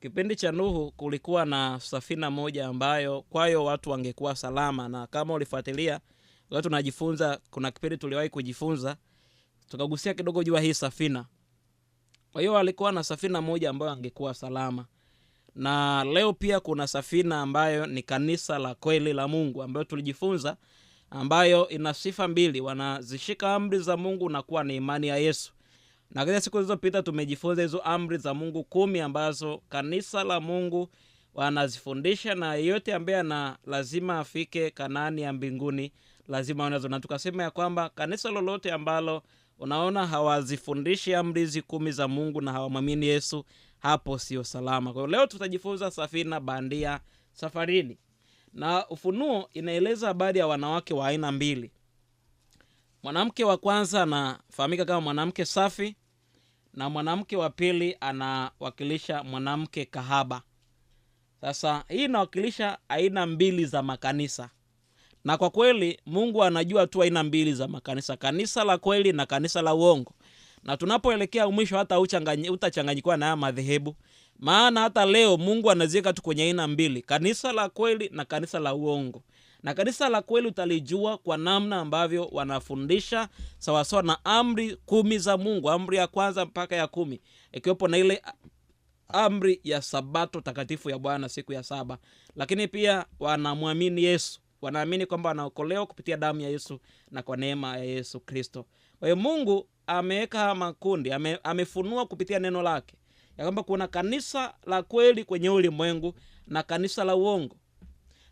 Kipindi cha Nuhu kulikuwa na safina moja ambayo kwayo watu wangekuwa salama, na kama ulifuatilia watu tunajifunza, kuna kipindi tuliwahi kujifunza tukagusia kidogo juu hii safina. Kwa hiyo alikuwa na safina moja ambayo angekuwa salama. Na leo pia kuna safina ambayo ni kanisa la kweli la Mungu ambayo tulijifunza, ambayo ina sifa mbili: wanazishika amri za Mungu na kuwa na imani ya Yesu. Na katika siku zilizopita tumejifunza hizo amri za Mungu 10 ambazo kanisa la Mungu wanazifundisha, na yeyote ambaye lazima afike Kanaani ya mbinguni lazima wanazo. Na tukasema ya kwamba kanisa lolote ambalo unaona hawazifundishi amri hizi 10 za Mungu na hawamwamini Yesu, hapo sio salama. Kwa hiyo leo tutajifunza safina bandia safarini. Na Ufunuo inaeleza habari ya wanawake wa aina mbili. Mwanamke wa kwanza anafahamika kama mwanamke safi, na mwanamke wa pili anawakilisha mwanamke kahaba. Sasa hii inawakilisha aina mbili za makanisa. Na kwa kweli Mungu anajua tu aina mbili za makanisa: kanisa la kweli na kanisa la uongo. Na tunapoelekea mwisho hata utachanganyikwa na madhehebu. Maana hata leo Mungu anaziweka tu kwenye aina mbili: kanisa la kweli na kanisa la uongo. Na kanisa la kweli utalijua kwa namna ambavyo wanafundisha sawasawa na amri 10 za Mungu, amri ya kwanza mpaka ya 10, ikiwepo na ile amri ya Sabato takatifu ya Bwana siku ya 7. Lakini pia wanamwamini Yesu, wanaamini kwamba wanaokolewa kupitia damu ya Yesu na kwa neema ya Yesu Kristo. Kwa hiyo Mungu ameweka makundi, amefunua kupitia neno lake ya kwamba kuna kanisa la kweli kwenye ulimwengu na kanisa la uongo.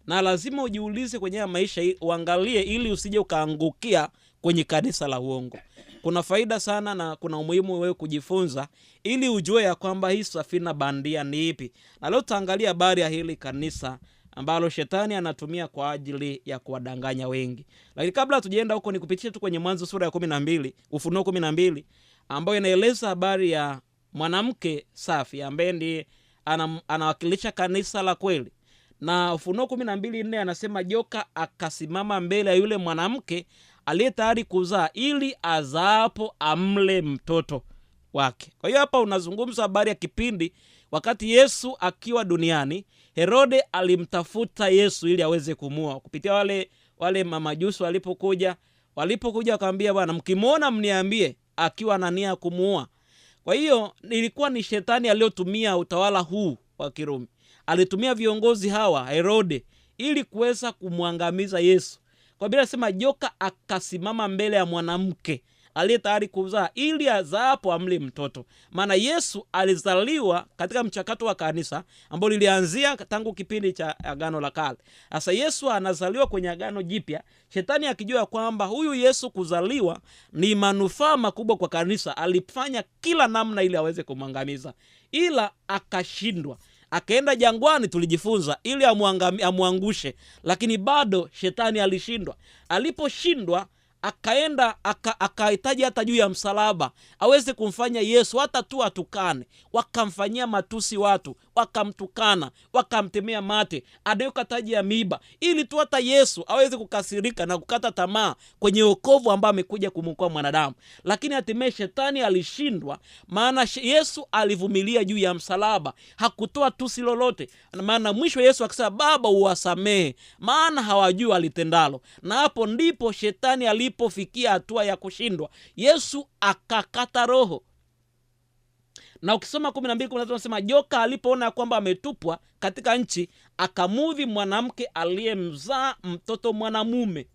Na lazima ujiulize kwenye maisha, uangalie ili usije ukaangukia kwenye kanisa la uongo. Kuna faida sana na kuna umuhimu wewe kujifunza ili ujue ya kwamba hii safina bandia ni ipi. Na leo tutaangalia habari ya hili kanisa ambalo shetani anatumia kwa ajili ya kuwadanganya wengi. Lakini kabla tujaenda huko, nikupitie tu kwenye Mwanzo sura ya 12, Ufunuo 12, ambayo inaeleza habari ya mwanamke safi ambaye ndiye anawakilisha kanisa la kweli. Na Ufunuo 12:4 anasema, joka akasimama mbele ya yule mwanamke aliye tayari kuzaa, ili azaapo amle mtoto wake. Kwa hiyo hapa unazungumza habari ya kipindi wakati Yesu akiwa duniani. Herode alimtafuta Yesu ili aweze kumua kupitia wale mamajusi walipokuja wakamwambia, Bwana, mkimwona mniambie, akiwa na nia kumuua. Kwa hiyo ilikuwa ni shetani aliyotumia utawala huu wa Kirumi. Alitumia viongozi hawa Herode ili kuweza kumwangamiza Yesu. Kwa bila sema, joka akasimama mbele ya mwanamke aliye tayari kuzaa, ili azaapo amle mtoto. Maana Yesu alizaliwa katika mchakato wa kanisa ambao lilianzia tangu kipindi cha Agano la Kale. Sasa Yesu anazaliwa kwenye Agano Jipya. Shetani akijua kwamba huyu Yesu kuzaliwa ni manufaa makubwa kwa kanisa, alifanya kila namna ili aweze kumwangamiza, ila akashindwa. Akaenda jangwani, tulijifunza, ili amwangushe, lakini bado shetani alishindwa. Aliposhindwa, akaenda akahitaji hata juu ya msalaba aweze kumfanya Yesu hata tu atukane. Wakamfanyia matusi watu, wakamtukana, wakamtemea mate, adeuka taji ya miiba, ili tu hata Yesu aweze kukasirika na kukata tamaa kwenye wokovu ambao amekuja kumwokoa mwanadamu. Lakini hatimaye shetani alishindwa, maana Yesu alivumilia juu ya msalaba, hakutoa tusi lolote. Maana mwisho Yesu akasema, Baba, uwasamehe, maana hawajui walitendalo. Na hapo ndipo shetani alipofikia hatua ya kushindwa. Yesu akakata roho. Na ukisoma 12 tunasema, joka alipoona kwamba ametupwa katika nchi, akamudhi mwanamke aliyemzaa mtoto mwanamume.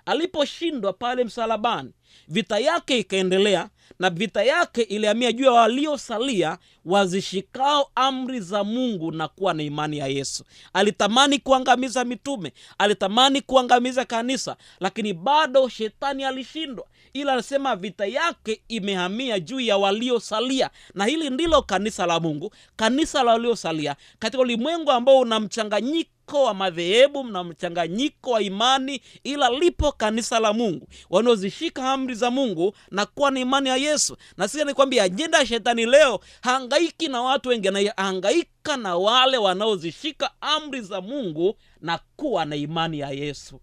Aliposhindwa pale msalabani, vita yake ikaendelea, na vita yake ilihamia juu ya waliosalia wazishikao amri za Mungu na kuwa na imani ya Yesu. Alitamani kuangamiza mitume, alitamani kuangamiza kanisa, lakini bado shetani alishindwa. Ila anasema vita yake imehamia juu ya waliosalia, na hili ndilo kanisa la Mungu, kanisa la waliosalia katika ulimwengu ambao una mchanganyiko wa madhehebu na mchanganyiko wa imani, ila lipo kanisa la Mungu wanaozishika amri za Mungu na kuwa na imani ya Yesu. Na sisi nikwambia, ajenda ya shetani leo hangaiki na watu wengi, na hangaika na wale wanaozishika amri za Mungu na kuwa na imani ya Yesu.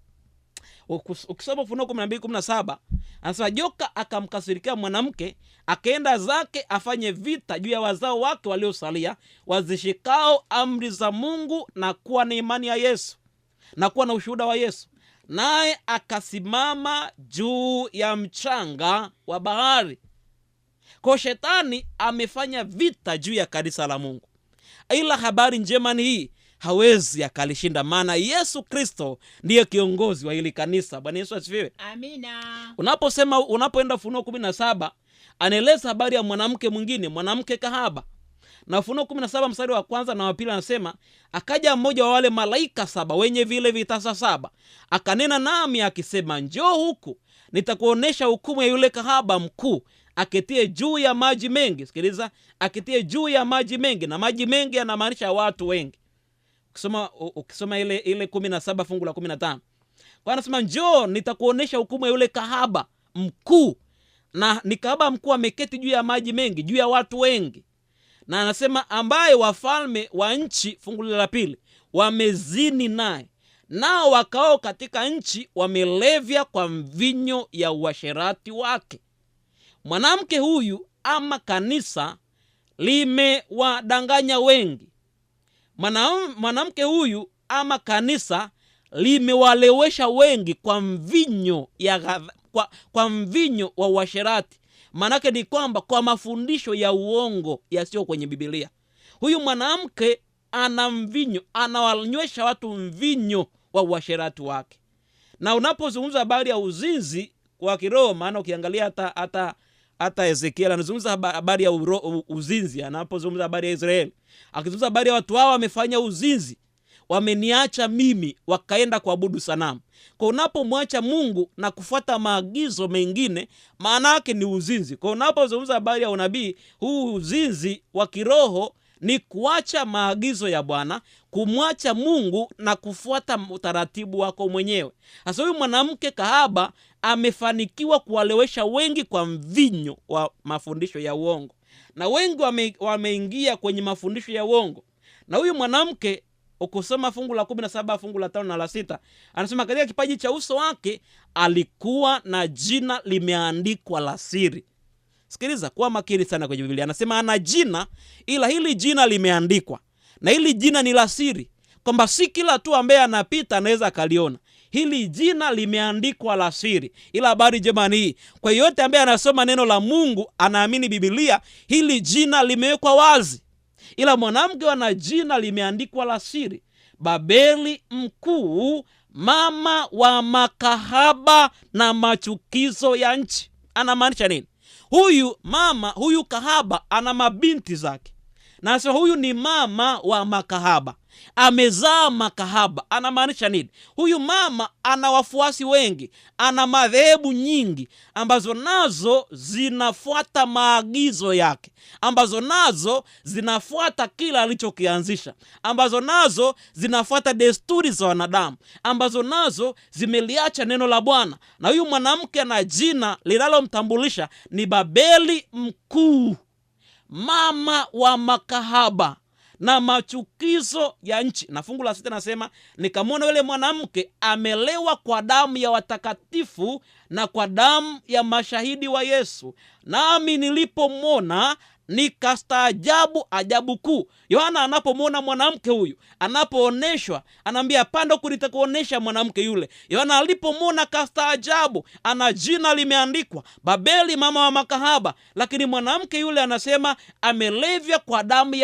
Ukisoma Ufunuo 12:17 anasema joka akamkasirikia mwanamke, akaenda zake afanye vita juu ya wazao wake waliosalia, wazishikao amri za Mungu na kuwa na imani ya Yesu, na kuwa na ushuhuda wa Yesu. Naye akasimama juu ya mchanga wa bahari. Kwa shetani amefanya vita juu ya kanisa la Mungu. Ila habari njema ni hii, hawezi akalishinda, maana Yesu Kristo ndiye kiongozi wa hili kanisa. Bwana Yesu asifiwe. Amina. Unapoenda Ufunuo 17 anaeleza habari ya mwanamke mwingine, mwanamke kahaba. Na Ufunuo 17 mstari wa 1 na wa 2 anasema, akaja mmoja wa wale malaika 7 wenye vile vitasa 7, akanena nami akisema, njoo huku nitakuonesha hukumu ya yule kahaba mkuu aketie juu ya maji mengi. Sikiliza, aketie juu ya maji mengi, na maji mengi yanamaanisha watu wengi. Ukisoma ile 17 fungu la 15, kwa anasema njoo nitakuonesha hukumu ya yule kahaba mkuu, na ni kahaba mkuu ameketi juu ya maji mengi, juu ya watu wengi. Na anasema ambaye wafalme wa nchi, fungu la 2, wamezini naye, nao wakao katika nchi wamelevya kwa mvinyo ya uasherati wake. Mwanamke huyu ama kanisa limewadanganya wengi. Mwanamke huyu ama kanisa limewalewesha wengi kwa mvinyo kwa mvinyo wa uasherati. Manake ni kwamba kwa mafundisho ya uongo yasiyo kwenye Biblia. Huyu mwanamke ana mvinyo, anawanywesha watu mvinyo wa uasherati wake. Na unapozungumza habari ya uzinzi kwa kiroho, maana ukiangalia hata Ezekiel anazungumza habari ya uzinzi, anapozungumza habari ya Israeli, akizungumza habari ya watu hao wamefanya uzinzi, wameniacha mimi wakaenda kuabudu sanamu. Kwa unapomwacha Mungu na kufuata maagizo mengine, maana yake ni uzinzi. Kwa unapozungumza habari ya unabii, huu uzinzi wa kiroho ni kuacha maagizo ya Bwana, kumwacha Mungu na kufuata utaratibu wako mwenyewe. Sasa huyu mwanamke kahaba amefanikiwa kuwalewesha wengi kwa mvinyo wa mafundisho ya uongo, na wengi wameingia kwenye mafundisho ya uongo. Na huyu mwanamke, ukisoma fungu la 17 fungu la 5 na la 6, anasema katika kipaji cha uso wake alikuwa na jina limeandikwa la siri. Sikiliza kwa makini sana kwenye Biblia. Anasema ana jina, ila hili jina limeandikwa, na hili jina ni la siri, kwamba si kila tu ambaye anapita anaweza akaliona. Hili jina limeandikwa la siri. Ila habari njema ni hii, kwa yote ambaye anasoma neno la Mungu, anaamini Biblia, hili jina limewekwa wazi. Ila mwanamke ana jina limeandikwa la siri, Babeli mkuu, mama wa makahaba na machukizo ya nchi. Anamaanisha nini? Huyu kahaba ana mabinti zake, na sasa huyu ni mama wa makahaba, amezaa makahaba. Anamaanisha nini? Huyu mama ana wafuasi wengi, ana madhehebu nyingi ambazo nazo zinafuata maagizo yake, ambazo nazo zinafuata kila alichokianzisha, ambazo nazo zinafuata desturi za wanadamu, ambazo nazo zimeliacha neno la Bwana. Na huyu mwanamke ana jina linalomtambulisha ni Babeli mkuu, mama wa makahaba na machukizo ya nchi. Na fungu la 6 nasema, nikamwona yule mwanamke amelewa kwa damu ya watakatifu na kwa damu ya mashahidi wa Yesu, nami nilipomwona nikastaajabu ajabu kuu. Yohana anapomwona mwanamke huyu, anapooneshwa, anaambia panda huku nitakuonesha mwanamke yule. Yohana alipomwona kastaajabu, ana jina limeandikwa Babeli, mama wa makahaba, lakini mwanamke yule anasema amelevya kwa damu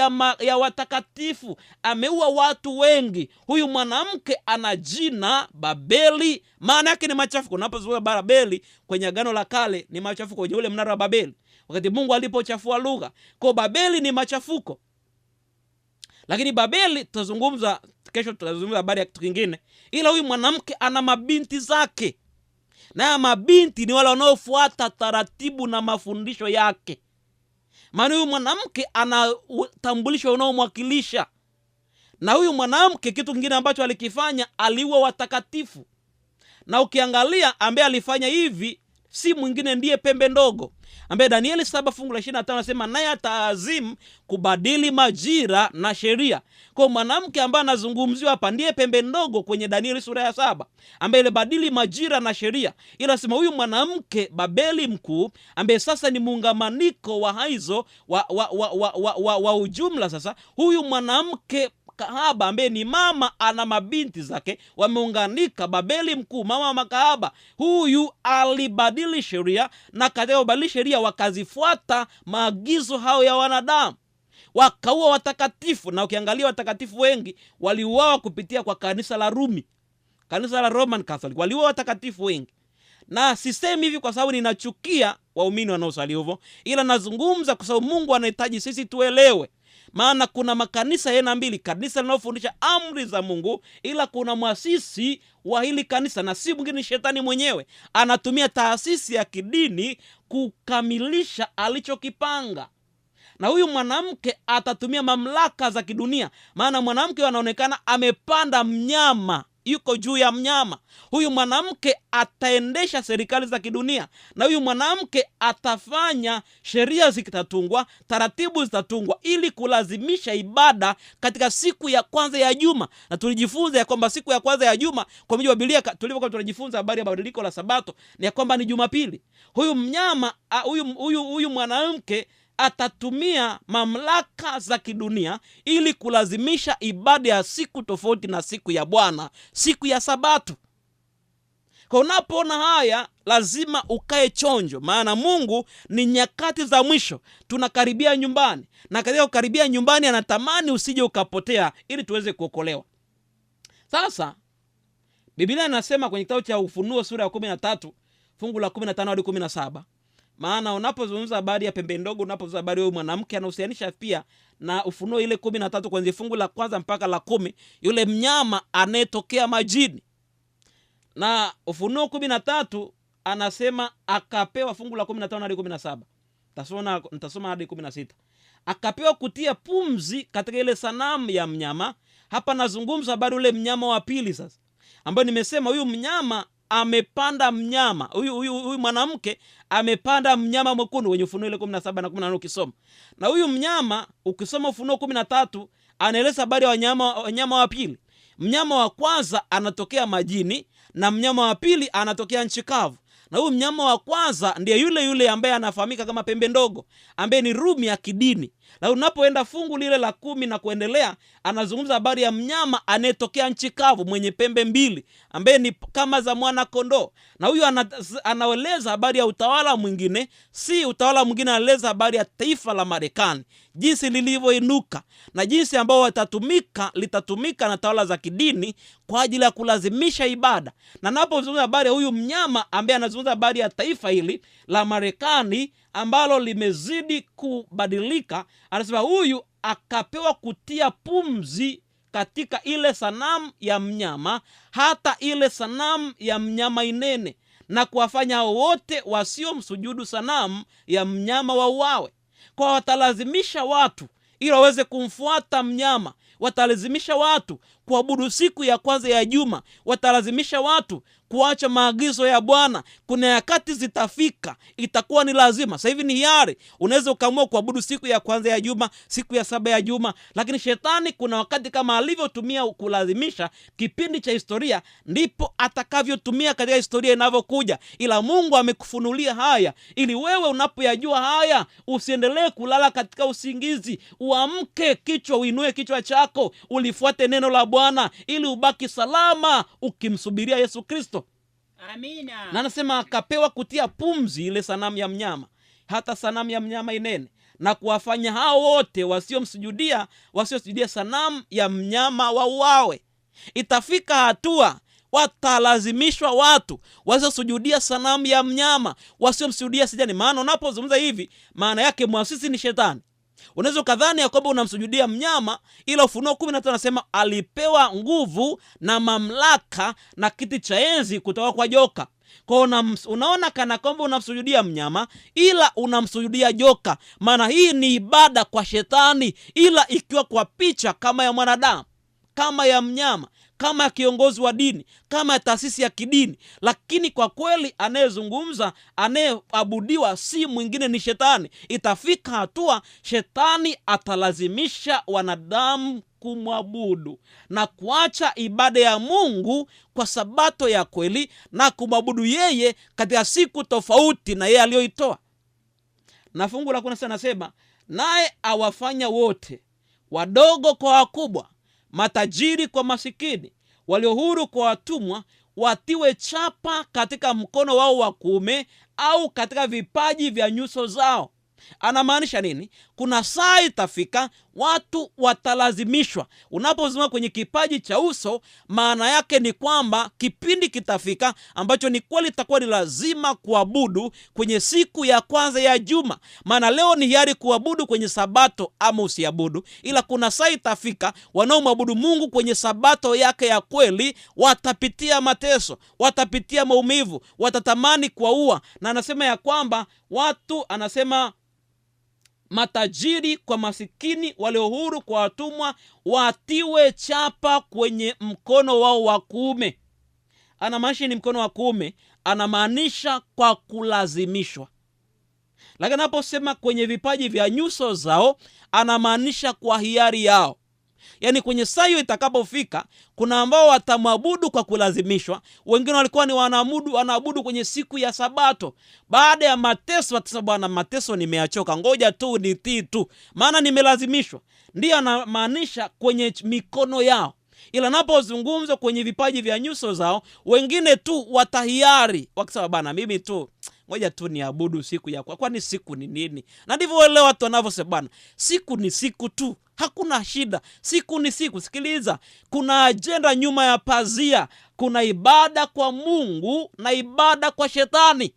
ya watakatifu, ameua watu wengi. Huyu mwanamke ana jina Babeli, maana yake ni machafuko. Unapozungumza Babeli kwenye Agano la Kale ni machafuko, kwenye ule mnara wa Babeli wakati Mungu alipochafua lugha. Kwa Babeli ni machafuko. Lakini Babeli tutazungumza kesho, tutazungumza habari ya kitu kingine. Ila huyu mwanamke ana mabinti zake, na mabinti ni wale wanaofuata taratibu na mafundisho yake. Maana huyu mwanamke ana utambulisho unaomwakilisha. Na huyu mwanamke kitu kingine ambacho alikifanya, aliua watakatifu. Na ukiangalia ambaye alifanya hivi si mwingine ndiye pembe ndogo, ambaye Danieli 7 fungu la 25 anasema naye ataazimu kubadili majira na sheria. Kwa mwanamke ambaye anazungumziwa hapa ndiye pembe ndogo kwenye Danieli sura ya 7, ambaye ilibadili majira na sheria. Ila sema huyu mwanamke Babeli mkuu, ambaye sasa ni muungamaniko wa hizo wa ujumla. Sasa huyu mwanamke kahaba ambaye ni mama ana mabinti zake wameunganika, Babeli mkuu, mama wa makahaba, huyu alibadili sheria, na katika kubadili sheria wakazifuata maagizo hao ya wanadamu, wakaua watakatifu. Na ukiangalia watakatifu wengi waliuawa kupitia kwa kanisa la Rumi, kanisa la Roman Catholic, waliuawa watakatifu wengi. Na sisemi hivi kwa sababu ninachukia waumini wanaosali hivyo, ila nazungumza kwa sababu Mungu anahitaji sisi tuelewe. Maana kuna makanisa aina mbili, kanisa linalofundisha amri za Mungu, ila kuna mwasisi wa hili kanisa, na si mwingine shetani mwenyewe. Anatumia taasisi ya kidini kukamilisha alichokipanga. Na huyu mwanamke atatumia mamlaka za kidunia, maana mwanamke anaonekana amepanda mnyama, yuko juu ya mnyama. Huyu mwanamke ataendesha serikali za kidunia, na huyu mwanamke atafanya sheria zikitatungwa, taratibu zitatungwa ili kulazimisha ibada katika siku ya kwanza ya juma. Na tulijifunza ya kwamba siku ya kwanza ya juma kwa mujibu wa Biblia, tulivyokuwa tunajifunza habari ya badiliko la Sabato, ni ya kwamba ni Jumapili. Huyu mnyama huyu mwanamke atatumia mamlaka za kidunia ili kulazimisha ibada ya siku tofauti na siku ya Bwana, siku ya Sabato. Kwa unapoona haya lazima ukae chonjo, maana Mungu ni nyakati za mwisho, tunakaribia nyumbani, na katika kukaribia nyumbani anatamani usije ukapotea ili tuweze kuokolewa. Sasa Biblia inasema kwenye kitabu cha Ufunuo sura ya 13 fungu la 15 hadi 17, maana unapozungumza habari ya pembe ndogo, unapozungumza habari ya mwanamke, anahusianisha pia na Ufunuo ile 13 kwenye fungu la kwanza mpaka la 10, yule mnyama anayetokea majini. Na Ufunuo 13 anasema akapewa, fungu la 15 hadi 17, nitasoma hadi 16, akapewa kutia pumzi katika ile sanamu ya mnyama. Hapa nazungumza habari ule mnyama wa pili sasa, ambayo nimesema huyu mnyama amepanda mnyama, huyu mwanamke amepanda mnyama mwekundu kwenye Ufunuo ile 17 na 18 ukisoma. Na huyu mnyama ukisoma Ufunuo 13 anaeleza habari ya wanyama wa pili. Mnyama wa kwanza anatokea majini na mnyama wa pili anatokea nchi kavu. Na huyu mnyama wa kwanza ndiye yule ambaye anafahamika kama pembe ndogo, ambaye ni Rumi ya kidini. Na unapoenda fungu lile la 10 na kuendelea, anazungumza habari ya mnyama anayetokea nchi kavu mwenye pembe mbili, ambaye ni kama za mwana kondoo. Na huyu anaeleza habari ya utawala mwingine, si utawala mwingine, anaeleza habari ya taifa la Marekani, jinsi lilivyoinuka na jinsi ambao litatumika na tawala za kidini kwa ajili ya kulazimisha ibada. Na napozungumza habari ya huyu mnyama ambaye anazungumza habari ya taifa hili la Marekani ambalo limezidi kubadilika, anasema huyu akapewa kutia pumzi katika ile sanamu ya mnyama, hata ile sanamu ya mnyama inene, na kuwafanya wote wasiomsujudu sanamu ya mnyama wauawe. Kwa watalazimisha watu ili waweze kumfuata mnyama, watalazimisha watu kuabudu siku ya kwanza ya juma, watalazimisha watu kuacha maagizo ya Bwana. Kuna nyakati zitafika itakuwa ni lazima. Sasa hivi ni hiari, unaweza ukaamua kuabudu siku ya kwanza ya juma, siku ya 7 ya juma, lakini shetani kuna wakati kama alivyotumia kulazimisha kipindi cha historia, ndipo atakavyotumia katika historia inavyokuja. Ila Mungu amekufunulia haya ili wewe unapoyajua haya usiendelee kulala katika usingizi, uamke kichwa, uinue kichwa chako, ulifuate neno la Bwana ili ubaki salama ukimsubiria Yesu Kristo. Amina. Na anasema akapewa kutia pumzi ile sanamu ya mnyama, hata sanamu ya mnyama inene, na kuwafanya hao wote wasiomsujudia sanamu ya mnyama wauawe. Itafika hatua watalazimishwa watu wasiosujudia sanamu ya mnyama, wasiomsujudia sijani. Maana unapozungumza hivi, maana yake mwasisi ni shetani. Unaweza kadhani ya kwamba unamsujudia mnyama, ila Ufunuo 13 anasema alipewa nguvu na mamlaka na kiti cha enzi kutoka kwa joka. Kwa unaona kana kwamba unamsujudia mnyama ila unamsujudia joka. Maana hii ni ibada kwa shetani, ila ikiwa kwa picha kama ya mwanadamu, kama ya mnyama, kama kiongozi wa dini, kama taasisi ya kidini, lakini kwa kweli anayezungumza, anayeabudiwa si mwingine, ni shetani. Itafika hatua shetani atalazimisha wanadamu kumwabudu na kuacha ibada ya Mungu kwa sabato ya kweli na kumwabudu yeye katika siku tofauti na yeye aliyoitoa. Na fungu la 10 nasema, naye awafanya wote, wadogo kwa wakubwa, matajiri kwa masikini, walio huru kwa watumwa, watiwe chapa katika mkono wao wa kuume au katika vipaji vya nyuso zao. Anamaanisha nini? Kuna saa itafika watu watalazimishwa. Unapozungumza kwenye kipaji cha uso, maana yake ni kwamba kipindi kitafika ambacho ni kweli itakuwa ni lazima kuabudu kwenye siku ya kwanza ya juma. Maana leo ni hiari kuabudu kwenye sabato ama usiabudu, ila kuna saa itafika wanaomwabudu Mungu kwenye sabato yake ya kweli watapitia mateso, watapitia maumivu, watatamani kuua. Na anasema ya kwamba watu, anasema matajiri kwa masikini, walio huru kwa watumwa, watiwe chapa kwenye mkono wao wa kuume. Anamaanisha ni mkono wa kuume, anamaanisha kwa kulazimishwa. Lakini anaposema kwenye vipaji vya nyuso zao, anamaanisha kwa hiari yao. Yaani kwenye saa hiyo itakapofika, kuna ambao watamwabudu kwa kulazimishwa, wengine walikuwa ni wanaabudu kwenye siku ya sabato. Baada ya mateso watasema, Bwana, mateso nimeachoka, ngoja tu nitii tu, maana nimelazimishwa. Ndiyo anamaanisha kwenye mikono yao. Ila napozungumza kwenye vipaji vya nyuso zao, wengine tu watahiari wakisema, Bwana, mimi tu ngoja tu niabudu siku ya kwani siku ni nini? Na ndivyo wale watu wanavyosema, Bwana, siku ni siku tu, hakuna shida, siku ni siku. Sikiliza, kuna ajenda nyuma ya pazia. Kuna ibada kwa Mungu na ibada kwa shetani.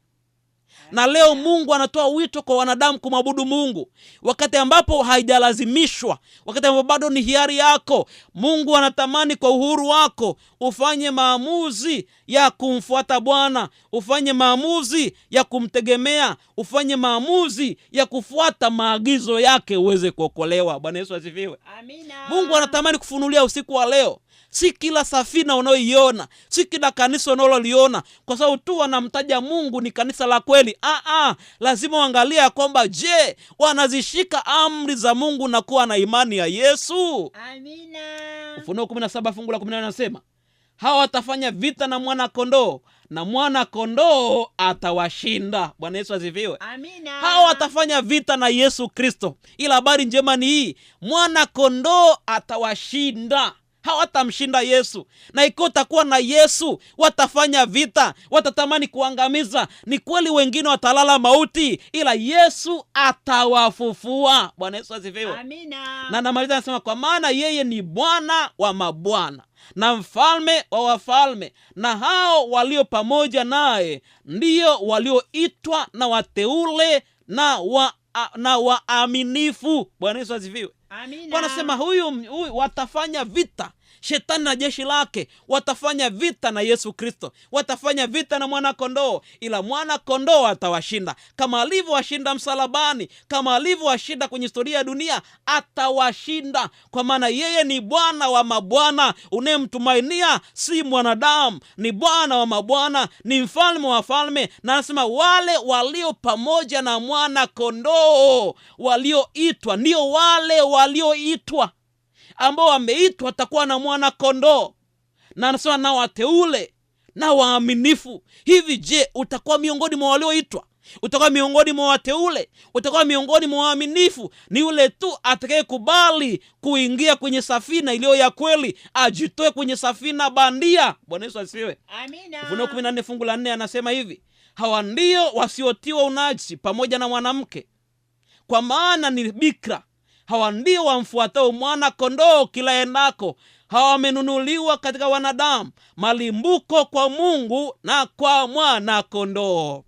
Na leo Mungu anatoa wito kwa wanadamu kumwabudu Mungu wakati ambapo haijalazimishwa, wakati ambapo bado ni hiari yako. Mungu anatamani kwa uhuru wako ufanye maamuzi ya kumfuata Bwana, ufanye maamuzi ya kumtegemea, ufanye maamuzi ya kufuata maagizo yake uweze kuokolewa. Bwana Yesu asifiwe. Amina. Mungu anatamani kufunulia usiku wa leo. Si kila safina unaoiona, si kila kanisa unaloliona kwa sababu tu wanamtaja Mungu ni kanisa la kweli. Lazima uangalie ya kwamba, je, wanazishika amri za Mungu na kuwa na imani ya Yesu? Amina. Ufunuo 17 fungu la 18 nasema, hawa watafanya vita na mwana kondoo na mwana kondoo atawashinda. Bwana Yesu asifiwe. Amina. Hawa watafanya vita na Yesu Kristo, ila habari njema ni hii, mwana kondoo atawashinda. Hawatamshinda Yesu. Na ikiwa utakuwa na Yesu, watafanya vita, watatamani kuangamiza. Ni kweli wengine watalala mauti, ila Yesu atawafufua. Bwana Yesu asifiwe. Amina. Na namaliza nasema, kwa maana yeye ni Bwana wa mabwana na mfalme wa wafalme, na hao walio pamoja naye ndio walioitwa na wateule na waaminifu. Bwana Yesu asifiwe. Amina. Kwa nasema huyu watafanya vita, shetani na jeshi lake watafanya vita na Yesu Kristo, watafanya vita na mwana kondoo, ila mwana kondoo atawashinda. Kama alivyowashinda msalabani, kama alivyowashinda kwenye historia ya dunia, atawashinda. Kwa maana yeye ni Bwana wa mabwana. Unayemtumainia si mwanadamu, ni Bwana wa mabwana, ni mfalme wa wafalme. Na anasema wale walio pamoja na mwana kondoo, walioitwa, ndio wale walioitwa, ambao wameitwa watakuwa na mwana kondoo. Na anasema na wateule na waaminifu. Hivi je, utakuwa miongoni mwa walioitwa? Utakuwa miongoni mwa wateule? Utakuwa miongoni mwa waaminifu? Ni yule tu atakayekubali kuingia kwenye safina iliyo ya kweli, ajitoe kwenye safina bandia. Bwana Yesu asifiwe. Amina. Ufunuo 14 fungu la 4 anasema hivi, hawa ndio wasiotiwa unajisi pamoja na mwanamke, kwa maana ni bikira. Hawa ndio wamfuatao mwana kondoo kila endako. Hawa wamenunuliwa katika wanadamu, malimbuko kwa Mungu na kwa mwana kondoo.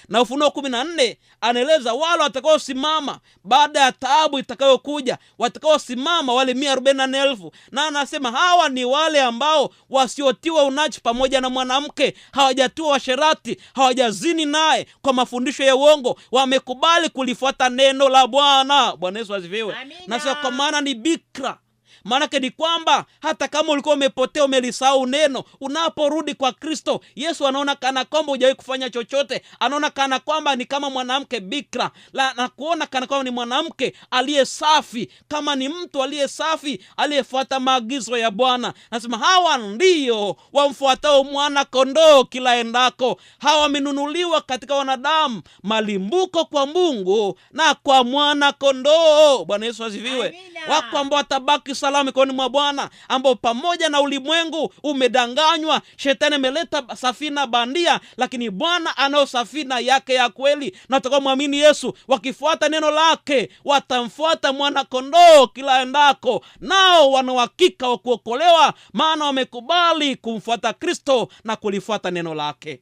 Na Ufunuo 14 anaeleza wale watakaosimama baada ya taabu itakayokuja, watakaosimama wale 144,000. Na anasema hawa ni wale ambao wasiotiwa unaji pamoja na mwanamke, hawajatiwa washerati, hawajazini naye kwa mafundisho ya uongo, wamekubali kulifuata neno la Bwana. Bwana Yesu asifiwe. Amina. Na kwa maana ni bikira. Maanake ni kwamba hata kama ulikuwa umepotea, umelisahau neno, unaporudi kwa Kristo, Yesu anaona kana kwamba hujawahi kufanya chochote. Anaona kana kwamba ni kama mwanamke bikira, na kuona kana kwamba ni mwanamke aliye safi, kama ni mtu aliye safi, aliyefuata maagizo ya Bwana. Nasema hawa ndio wamfuatao mwana kondoo kila endako. Hawa wamenunuliwa katika wanadamu malimbuko kwa Mungu na kwa mwana kondoo. Bwana Yesu asifiwe. Wako ambao watabaki salama mikononi mwa Bwana, ambao pamoja na ulimwengu umedanganywa, shetani ameleta safina bandia, lakini Bwana anao safina yake ya kweli. Na watakaomwamini Yesu, wakifuata neno lake, watamfuata mwana kondoo kila endako, nao wana uhakika wa kuokolewa, maana wamekubali kumfuata Kristo na kulifuata neno lake.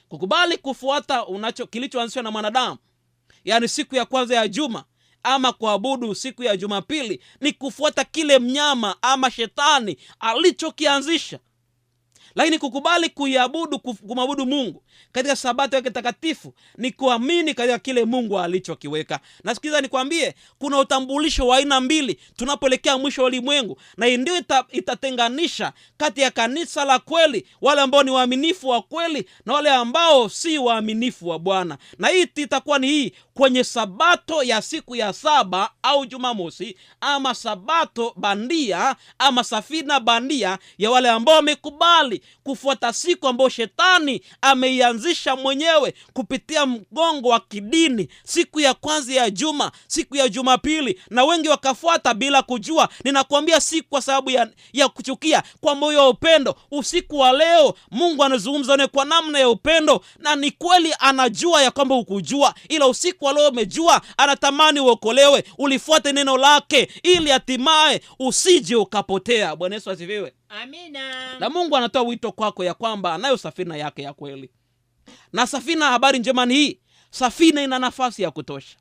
Kukubali kufuata kilichoanzishwa na mwanadamu, yani siku ya kwanza ya juma, ama kuabudu siku ya Jumapili, ni kufuata kile mnyama ama shetani alichokianzisha. Lakini kukubali kumwabudu Mungu katika sabato yake takatifu ni kuamini katika kile Mungu alichokiweka. Na sikiza nikwambie, kuna utambulisho wa aina mbili tunapoelekea mwisho wa ulimwengu, na hii ndio itatenganisha kati ya kanisa la kweli, wale ambao ni waaminifu wa kweli, na wale ambao si waaminifu wa Bwana. Na hii itakuwa ni hii kwenye sabato ya siku ya saba au Jumamosi, ama sabato bandia ama safina bandia ya wale ambao wamekubali kufuata siku ambayo shetani ameianzisha mwenyewe kupitia mgongo wa kidini, siku ya kwanza ya juma, siku ya Jumapili, na wengi wakafuata bila kujua. Ninakuambia si kwa sababu ya kuchukia, kwa moyo wa upendo. Usiku wa leo Mungu anazungumza nawe kwa namna ya upendo, na ni kweli anajua ya kwamba ukujua, ila usiku wa leo umejua, anatamani uokolewe, ulifuate neno lake ili hatimaye usije ukapotea. Bwana Yesu asifiwe. Amina. Na Mungu anatoa wito kwako ya kwamba anayo safina yake ya kweli. Na safina, habari njema ni hii, safina ina nafasi ya kutosha.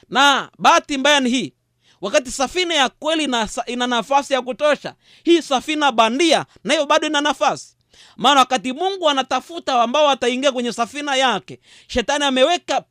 Na bahati mbaya ni hii, wakati safina ya kweli ina nafasi ya kutosha, hii safina bandia nayo bado ina nafasi. Maana wakati Mungu anatafuta ambao wataingia kwenye safina yake, shetani ameweka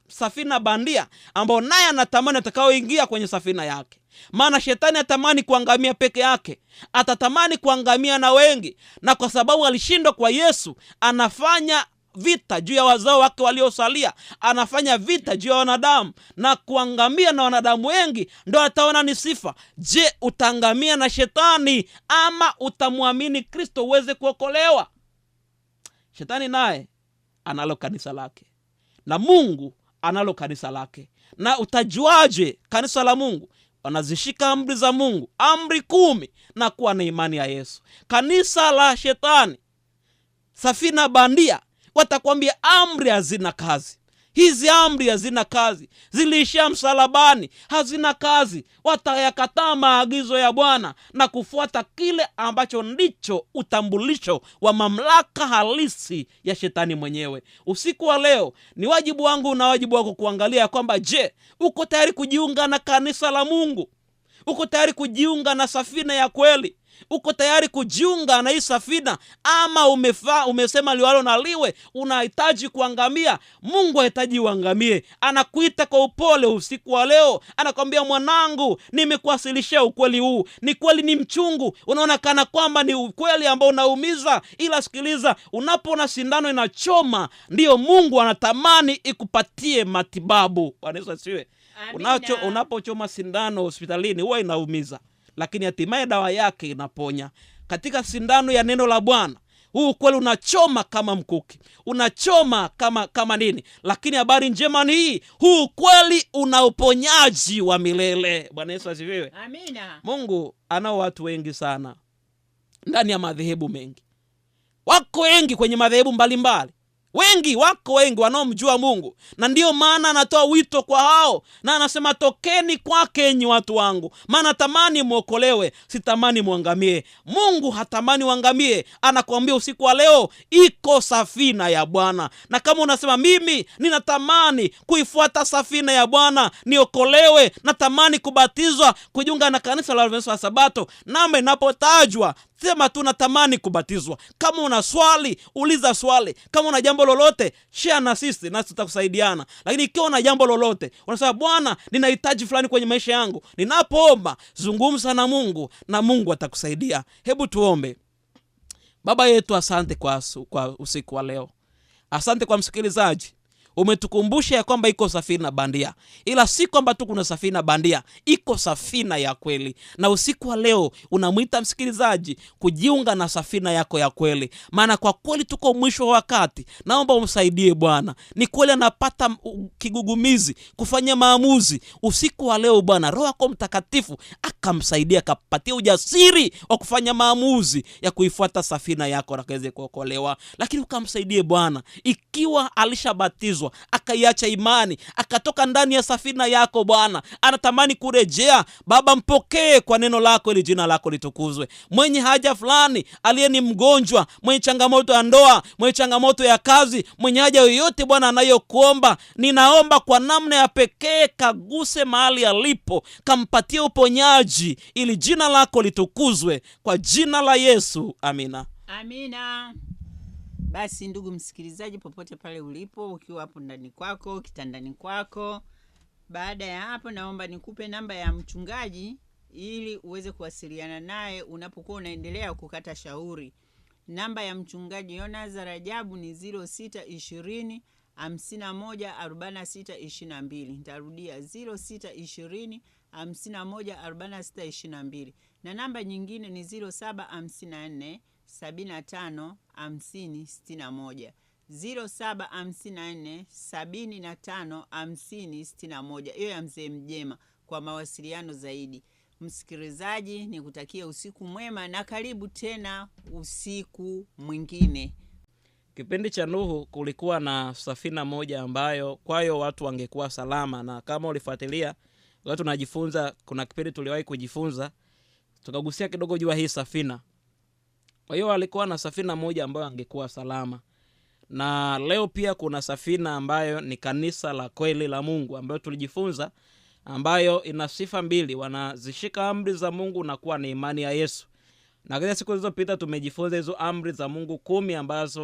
safina bandia ambao naye anatamani atakaoingia kwenye safina yake. Maana shetani atamani kuangamia peke yake, atatamani kuangamia na wengi, na kwa sababu alishindwa kwa Yesu, anafanya vita juu ya wazao wake waliosalia, anafanya vita juu ya wanadamu, na kuangamia na wanadamu wengi ndio ataona ni sifa. Je, utaangamia na shetani ama utamwamini Kristo uweze kuokolewa? Shetani naye analo kanisa lake, na Mungu analo kanisa lake. Na utajuaje kanisa la Mungu? Wanazishika amri za Mungu, amri 10, na kuwa na imani ya Yesu. Kanisa la shetani, safina bandia, watakwambia amri hazina kazi. Hizi amri hazina kazi, ziliishia msalabani, hazina kazi. Watayakataa maagizo ya Bwana na kufuata kile ambacho ndicho utambulisho wa mamlaka halisi ya shetani mwenyewe. Usiku wa leo ni wajibu wangu na wajibu wako kuangalia kwamba, je, uko tayari kujiunga na kanisa la Mungu? Uko tayari kujiunga na safina ya kweli? Uko tayari kujiunga na hii safina, ama umesema liwalo na liwe, unahitaji kuangamia? Mungu hahitaji uangamie, anakuita kwa upole usiku wa leo, anakwambia, mwanangu, nimekuwasilishia ukweli huu. Ni kweli ni mchungu, unaona kana kwamba ni ukweli ambao unaumiza, ila sikiliza, unapoona sindano inachoma, ndiyo Mungu anatamani ikupatie matibabu. Bwana Yesu asifiwe. Unapochoma sindano hospitalini huwa inaumiza, lakini hatimaye dawa yake inaponya. Katika sindano ya neno la Bwana, huu kweli unachoma kama mkuki, unachoma kama nini, lakini habari njema ni hii, huu kweli una uponyaji wa milele. Bwana Yesu asifiwe. Amina. Mungu anao watu wengi sana ndani ya madhehebu mengi. Wako wengi kwenye madhehebu mbalimbali, wako wengi wanaomjua Mungu, na ndiyo maana anatoa wito kwa hao, na anasema, tokeni kwake enyi watu wangu, maana tamani muokolewe, sitamani muangamie. Mungu hatamani uangamie. Anakuambia usiku wa leo, iko safina ya Bwana. Na kama unasema, mimi ninatamani kuifuata safina ya Bwana, niokolewe, natamani kubatizwa, kujiunga na kanisa la Waadventista wa Sabato, namba inapotajwa sema tu natamani kubatizwa. Kama una swali, uliza swali. Kama una jambo lolote, share na sisi, nasi tutakusaidiana. Lakini ikiwa una jambo lolote, unasema Bwana, ninahitaji fulani kwenye maisha yangu, ninapoomba, zungumza na Mungu na Mungu atakusaidia. Hebu tuombe. Baba yetu, asante kwa usiku wa leo. Asante kwa msikilizaji. Umetukumbusha ya kwamba iko safina bandia, ila si kwamba tu kuna safina bandia, iko safina ya kweli. Na usiku wa leo unamwita msikilizaji kujiunga na safina yako ya kweli, maana kwa kweli tuko mwisho wa wakati. Naomba umsaidie Bwana. Ni kweli anapata kigugumizi kufanya maamuzi. Usiku wa leo Bwana, Roho yako Mtakatifu akamsaidia, akapatia ujasiri wa kufanya maamuzi ya kuifuata safina yako na kaweze kuokolewa. Lakini ukamsaidie Bwana, ikiwa alishabatizwa akaiacha imani, akatoka ndani ya safina yako Bwana, anatamani kurejea, Baba mpokee kwa neno lako ili jina lako litukuzwe. Mwenye haja fulani, aliye ni mgonjwa, mwenye changamoto ya ndoa, mwenye changamoto ya kazi, mwenye haja yoyote Bwana anayokuomba, ninaomba kwa namna ya pekee kaguse mahali alipo, kampatie uponyaji ili jina lako litukuzwe, kwa jina la Yesu, amina. Amina. Basi ndugu msikilizaji, popote pale ulipo, ukiwa hapo ndani kwako, kitandani kwako, baada ya hapo naomba nikupe namba ya mchungaji ili uweze kuwasiliana naye unapokuwa unaendelea kukata shauri. Namba ya mchungaji Yonas Rajabu ni 0620 51 46 22. Nitarudia 0620 51 46 22. Na namba nyingine ni 0754 75 50 61. 0754 75 50 61. Hiyo ya Mzee Mjema kwa mawasiliano zaidi. Msikilizaji, nikutakia usiku mwema na karibu tena usiku mwingine. Kipindi cha Nuhu kulikuwa na safina moja ambayo kwayo watu wangekuwa salama, na kama ulifuatilia watu tunajifunza, kuna kipindi tuliwahi kujifunza tukagusia kidogo jua hii safina. Kwa hiyo walikuwa na safina moja ambayo angekuwa salama. Na leo pia kuna safina ambayo ni kanisa la kweli la Mungu, ambayo tulijifunza, ambayo ina sifa mbili: wanazishika amri za Mungu na kuwa na imani ya Yesu. Na katika siku zilizopita tumejifunza hizo amri za Mungu 10 ambazo